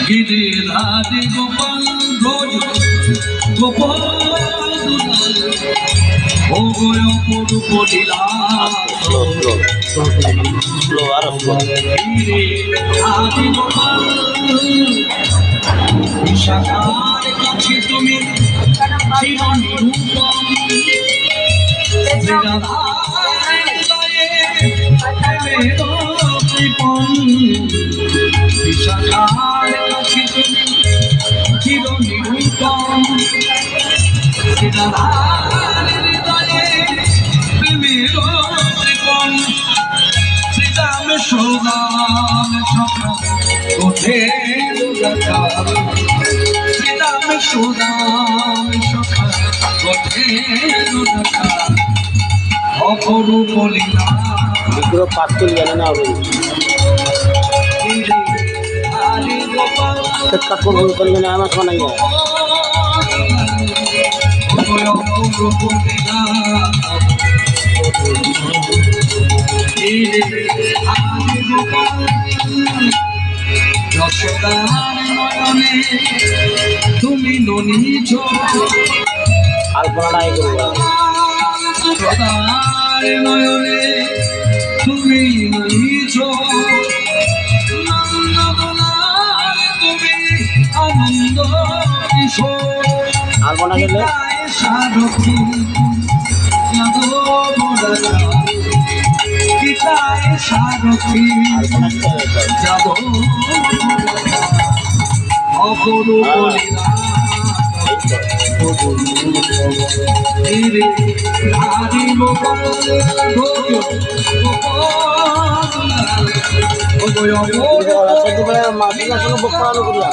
গিরিধারী গোপাল ভোজ গোপাল ও গয় অপরূপ লীলা গিরিধারী গোপাল বিশাখার কাছে তুমি চির নিরূপম বিশাখার কাছে তুমি চির নিরূপম প্রেমের ত্রিপন শ্রীরাম সৌরাম সখা কোঠে শ্রীরাম সৌরাম সখা কোঠে অপরূপ লীলা এগুলো পাত্তুল জানে না হবে কাপড় করবে না আমার শোনাই না তুমি ননিছ আলপনাটাই করবো নয়নে তুমি ননিছ তুমি আনন্দ কিশোর আলপনা গেলে সাধকী পিতায় সাধকী যাব অপরূপ লীলা ধারী গোপাল ভোজ গোপাল মাসির সঙ্গে বুক করানো করিয়া